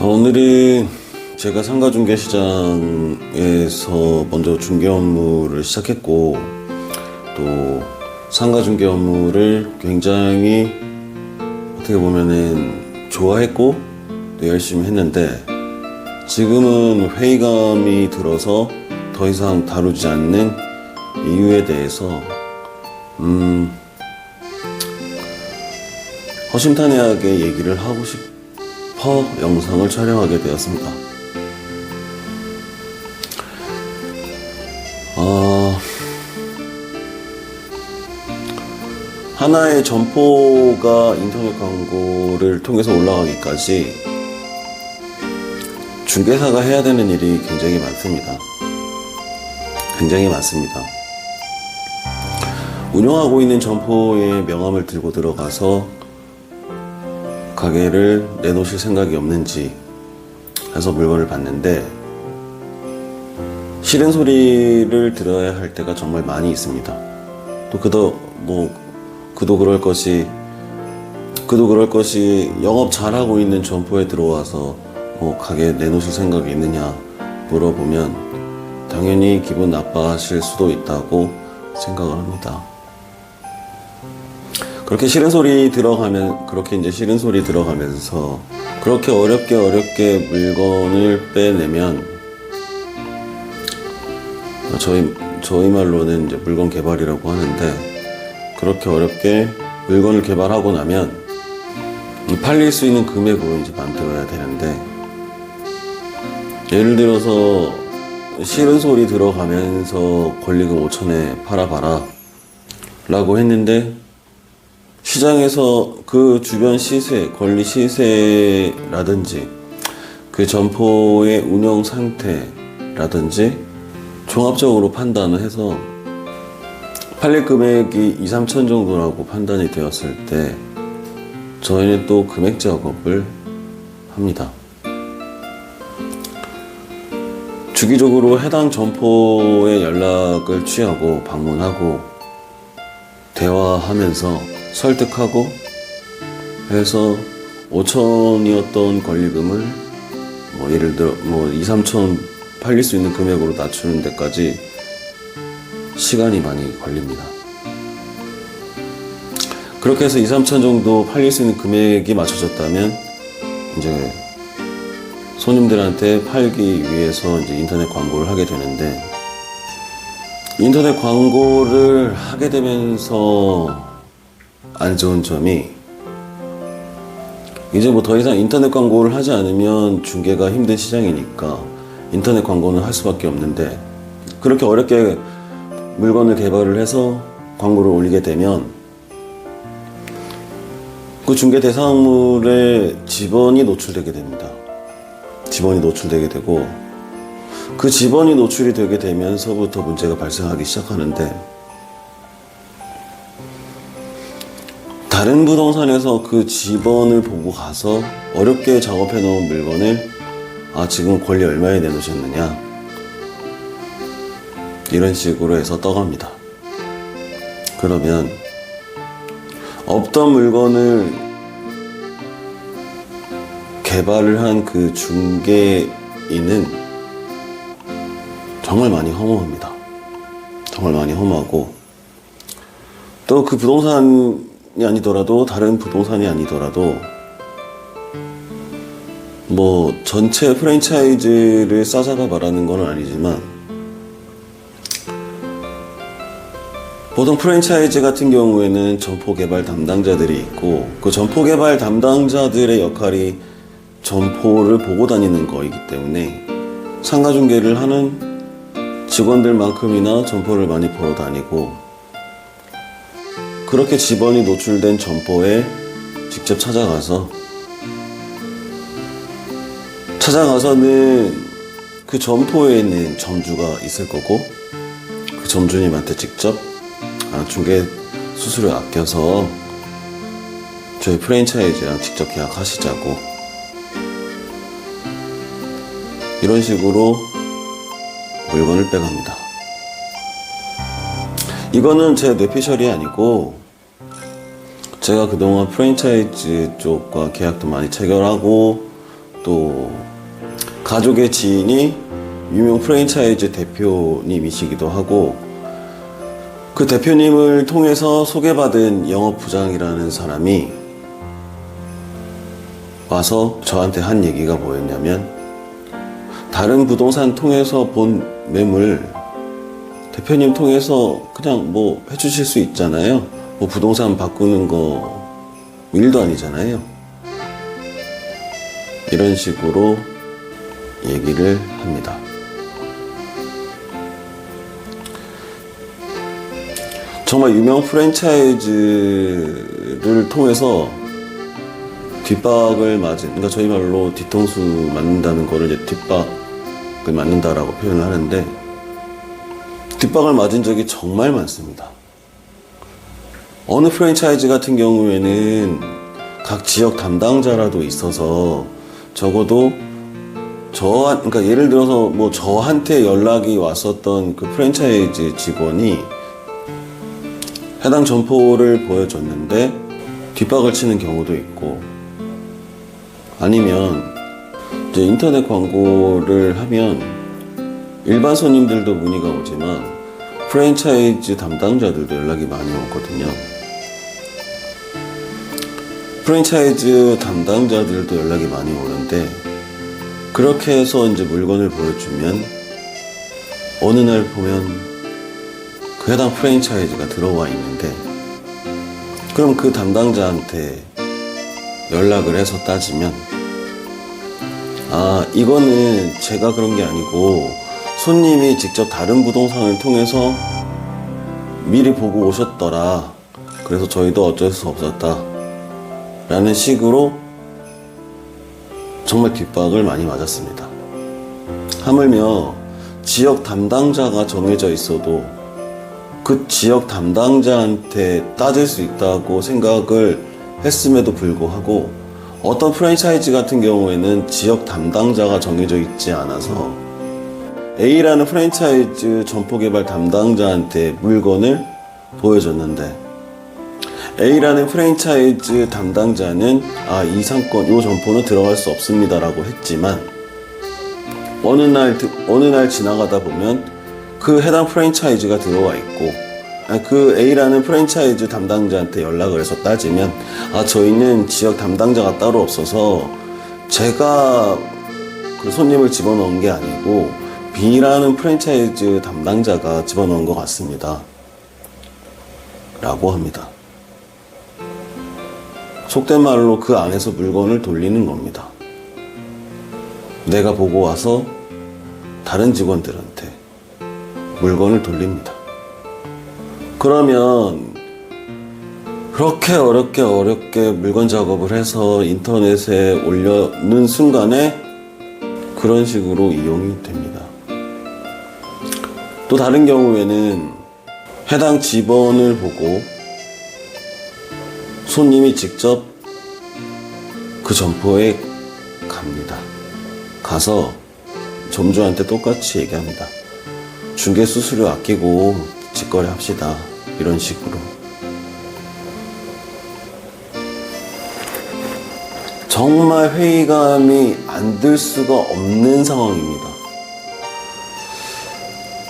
오늘은 제가 상가중개시장에서 먼저 중개 업무를 시작했고, 또 상가중개 업무를 굉장히 어떻게 보면은 좋아했고 또 열심히 했는데, 지금은 회의감이 들어서 더 이상 다루지 않는 이유에 대해서 허심탄회하게 얘기를 하고 싶어 영상을 촬영하게 되었습니다. 하나의 점포가 인터넷 광고를 통해서 올라가기까지 중개사가 해야 되는 일이 굉장히 많습니다. 굉장히 많습니다. 운영하고 있는 점포의 명함을 들고 들어가서 가게를 내놓으실 생각이 없는지 해서 물건을 봤는데, 싫은 소리를 들어야 할 때가 정말 많이 있습니다. 또 그도 그럴 것이 영업 잘하고 있는 점포에 들어와서 가게 내놓으실 생각이 있느냐 물어보면 당연히 기분 나빠하실 수도 있다고 생각을 합니다. 그렇게 이제 싫은 소리 들어가면서 그렇게 어렵게 물건을 빼내면, 저희 말로는 이제 물건 개발이라고 하는데, 그렇게 어렵게 물건을 개발하고 나면 팔릴 수 있는 금액으로 이제 만들어야 되는데, 예를 들어서 싫은 소리 들어가면서 권리금 5천에 팔아봐라 라고 했는데, 시장에서 그 주변 시세, 권리 시세라든지 그 점포의 운영 상태라든지 종합적으로 판단을 해서 팔릴 금액이 2, 3천 정도라고 판단이 되었을 때 저희는 또 금액 작업을 합니다. 주기적으로 해당 점포에 연락을 취하고 방문하고 대화하면서 설득하고 해서 5천이었던 권리금을 예를 들어 2, 3천 팔릴 수 있는 금액으로 낮추는 데까지 시간이 많이 걸립니다. 그렇게 해서 2, 3천 정도 팔릴 수 있는 금액이 맞춰졌다면 이제 손님들한테 팔기 위해서 이제 인터넷 광고를 하게 되는데, 인터넷 광고를 하게 되면서 안 좋은 점이, 이제 더 이상 인터넷 광고를 하지 않으면 중개가 힘든 시장이니까 인터넷 광고는 할 수밖에 없는데, 그렇게 어렵게 물건을 개발을 해서 광고를 올리게 되면 그 중개 대상물에 지번이 노출되게 됩니다. 지번이 노출되게 되고, 그 지번이 노출이 되게 되면서부터 문제가 발생하기 시작하는데, 다른 부동산에서 그 지번을 보고 가서 어렵게 작업해 놓은 물건을 지금 권리 얼마에 내놓으셨느냐 이런 식으로 해서 떠갑니다. 그러면 없던 물건을 개발을 한 그 중개인은 정말 많이 허무합니다. 정말 많이 허무하고, 또 그 부동산이 아니더라도 다른 부동산이 아니더라도 전체 프랜차이즈를 싸잡아 말하는 건 아니지만, 보통 프랜차이즈 같은 경우에는 점포 개발 담당자들이 있고, 그 점포 개발 담당자들의 역할이 점포를 보고 다니는 거이기 때문에 상가 중개를 하는 직원들만큼이나 점포를 많이 보러 다니고, 그렇게 지번이 노출된 점포에 직접 찾아가서는 그 점포에는 점주가 있을 거고, 그 점주님한테 직접 중개 수수료 아껴서 저희 프랜차이즈랑 직접 계약하시자고, 이런 식으로 물건을 빼갑니다. 이거는 제 뇌피셜이 아니고, 제가 그동안 프랜차이즈 쪽과 계약도 많이 체결하고 또 가족의 지인이 유명 프랜차이즈 대표님이시기도 하고, 그 대표님을 통해서 소개받은 영업부장이라는 사람이 와서 저한테 한 얘기가 뭐였냐면, 다른 부동산 통해서 본 매물 대표님 통해서 그냥 뭐 해주실 수 있잖아요. 뭐 부동산 바꾸는 거 일도 아니잖아요. 이런 식으로 얘기를 합니다. 정말 유명 프랜차이즈를 통해서 뒷박을 맞은, 그러니까 저희 말로 뒤통수 맞는다는 거를 이제 뒷박을 맞는다라고 표현을 하는데, 뒷박을 맞은 적이 정말 많습니다. 어느 프랜차이즈 같은 경우에는 각 지역 담당자라도 있어서 적어도 그러니까 예를 들어서 뭐 저한테 연락이 왔었던 그 프랜차이즈 직원이 해당 점포를 보여줬는데 뒷박을 치는 경우도 있고, 아니면 이제 인터넷 광고를 하면 일반 손님들도 문의가 오지만 프랜차이즈 담당자들도 연락이 많이 오거든요. 프랜차이즈 담당자들도 연락이 많이 오는데, 그렇게 해서 이제 물건을 보여주면 어느 날 보면 그 해당 프랜차이즈가 들어와 있는데, 그럼 그 담당자한테 연락을 해서 따지면, 아, 이거는 제가 그런 게 아니고 손님이 직접 다른 부동산을 통해서 미리 보고 오셨더라. 그래서 저희도 어쩔 수 없었다. 라는 식으로 정말 뒷박을 많이 맞았습니다. 하물며 지역 담당자가 정해져 있어도 그 지역 담당자한테 따질 수 있다고 생각을 했음에도 불구하고, 어떤 프랜차이즈 같은 경우에는 지역 담당자가 정해져 있지 않아서 A라는 프랜차이즈 점포개발 담당자한테 물건을 보여줬는데, A라는 프랜차이즈 담당자는 이 상권, 이 점포는 들어갈 수 없습니다 라고 했지만, 어느 날 지나가다 보면 그 해당 프랜차이즈가 들어와 있고, 그 A라는 프랜차이즈 담당자한테 연락을 해서 따지면, 저희는 지역 담당자가 따로 없어서 제가 그 손님을 집어넣은 게 아니고 B라는 프랜차이즈 담당자가 집어넣은 것 같습니다 라고 합니다. 속된 말로 그 안에서 물건을 돌리는 겁니다. 내가 보고 와서 다른 직원들한테 물건을 돌립니다. 그러면 그렇게 어렵게 물건 작업을 해서 인터넷에 올려놓는 순간에 그런 식으로 이용이 됩니다. 또 다른 경우에는 해당 집원을 보고 손님이 직접 그 점포에 갑니다. 가서 점주한테 똑같이 얘기합니다. 중개 수수료 아끼고 직거래 합시다. 이런 식으로. 정말 회의감이 안 들 수가 없는 상황입니다.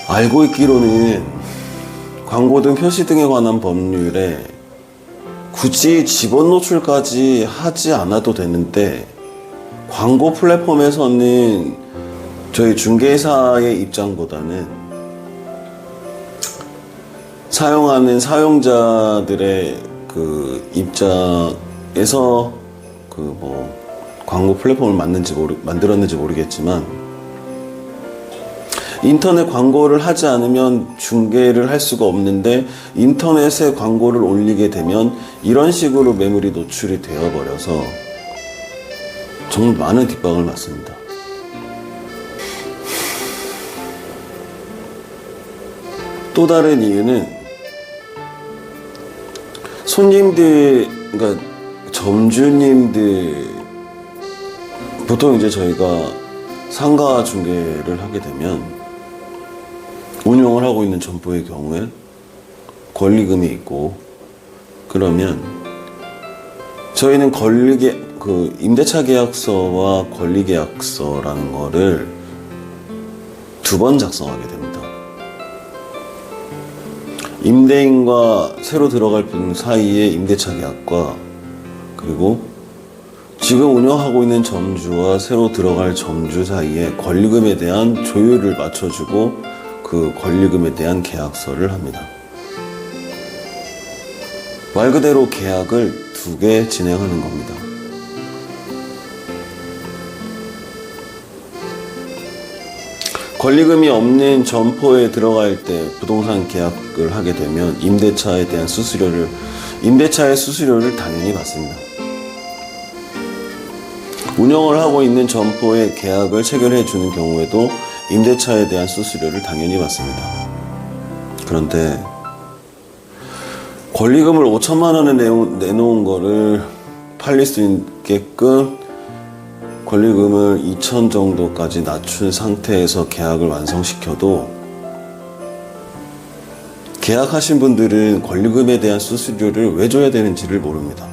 알고 있기로는 광고 등 표시 등에 관한 법률에 굳이 직원 노출까지 하지 않아도 되는데, 광고 플랫폼에서는 저희 중개사의 입장보다는 사용하는 사용자들의 그 입장에서 광고 플랫폼을 만들었는지 모르겠지만, 인터넷 광고를 하지 않으면 중개를 할 수가 없는데, 인터넷에 광고를 올리게 되면 이런 식으로 매물이 노출이 되어버려서 정말 많은 뒷박을 맞습니다. 또 다른 이유는 손님들, 그러니까 점주님들, 보통 이제 저희가 상가 중개를 하게 되면 운영을 하고 있는 점포의 경우에 권리금이 있고, 그러면 저희는 그 임대차 계약서와 권리 계약서라는 거를 두 번 작성하게 됩니다. 임대인과 새로 들어갈 분 사이의 임대차 계약과 그리고 지금 운영하고 있는 점주와 새로 들어갈 점주 사이의 권리금에 대한 조율을 맞춰주고 그 권리금에 대한 계약서를 합니다. 말 그대로 계약을 두 개 진행하는 겁니다. 권리금이 없는 점포에 들어갈 때 부동산 계약을 하게 되면 임대차에 대한 임대차의 수수료를 당연히 받습니다. 운영을 하고 있는 점포에 계약을 체결해 주는 경우에도 임대차에 대한 수수료를 당연히 받습니다. 그런데 권리금을 5천만 원에 내놓은 거를 팔릴 수 있게끔 권리금을 2천 정도까지 낮춘 상태에서 계약을 완성시켜도 계약하신 분들은 권리금에 대한 수수료를 왜 줘야 되는지를 모릅니다.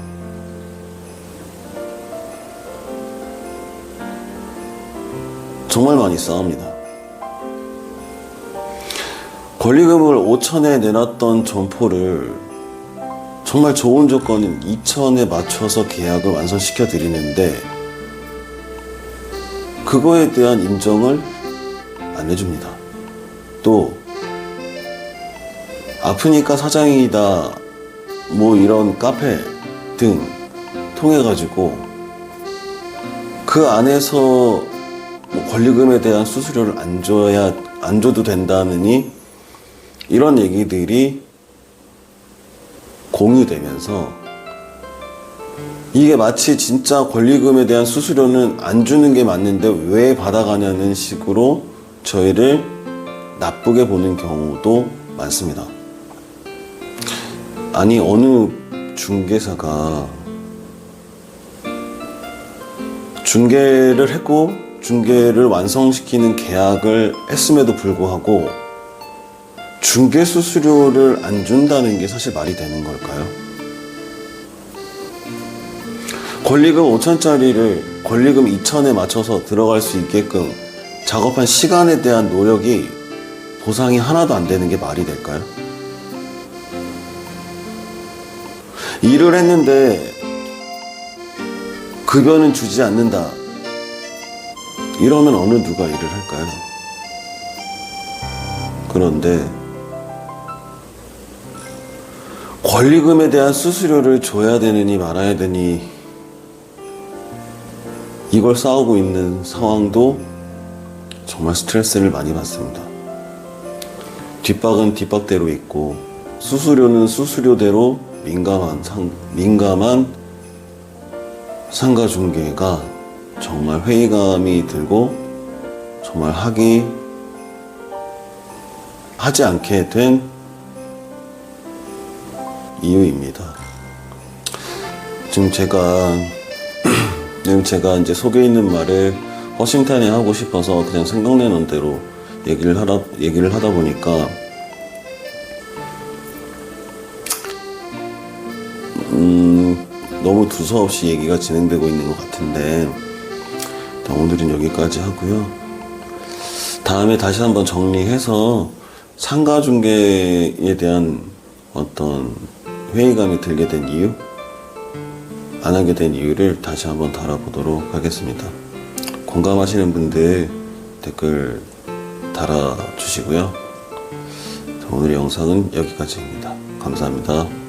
정말 많이 싸웁니다. 권리금을 5천에 내놨던 점포를 정말 좋은 조건인 2천에 맞춰서 계약을 완성시켜 드리는데 그거에 대한 인정을 안 해줍니다. 또 아프니까 사장이다 뭐 이런 카페 등 통해 가지고 그 안에서 권리금에 대한 수수료를 안 줘도 된다느니 이런 얘기들이 공유되면서 이게 마치 진짜 권리금에 대한 수수료는 안 주는 게 맞는데 왜 받아가냐는 식으로 저희를 나쁘게 보는 경우도 많습니다. 아니 어느 중개사가 중개를 했고 중개를 완성시키는 계약을 했음에도 불구하고 중개 수수료를 안 준다는 게 사실 말이 되는 걸까요? 권리금 5천짜리를 권리금 2천에 맞춰서 들어갈 수 있게끔 작업한 시간에 대한 노력이 보상이 하나도 안 되는 게 말이 될까요? 일을 했는데 급여는 주지 않는다. 이러면 어느 누가 일을 할까요? 그런데 권리금에 대한 수수료를 줘야 되느니 말아야 되니 이걸 싸우고 있는 상황도 정말 스트레스를 많이 받습니다. 뒷박은 뒷박대로 있고 수수료는 수수료대로 민감한 상가 중개가 정말 회의감이 들고 정말 하지 않게 된 이유입니다. 지금 제가 이제 속에 있는 말을 허심탄회 하고 싶어서 그냥 생각나는 대로 얘기를 하다 보니까 너무 두서없이 얘기가 진행되고 있는 것 같은데 오늘은 여기까지 하고요. 다음에 다시 한번 정리해서 상가 중개에 대한 어떤 회의감이 들게 된 이유, 안 하게 된 이유를 다시 한번 달아보도록 하겠습니다. 공감하시는 분들 댓글 달아주시고요. 오늘의 영상은 여기까지입니다. 감사합니다.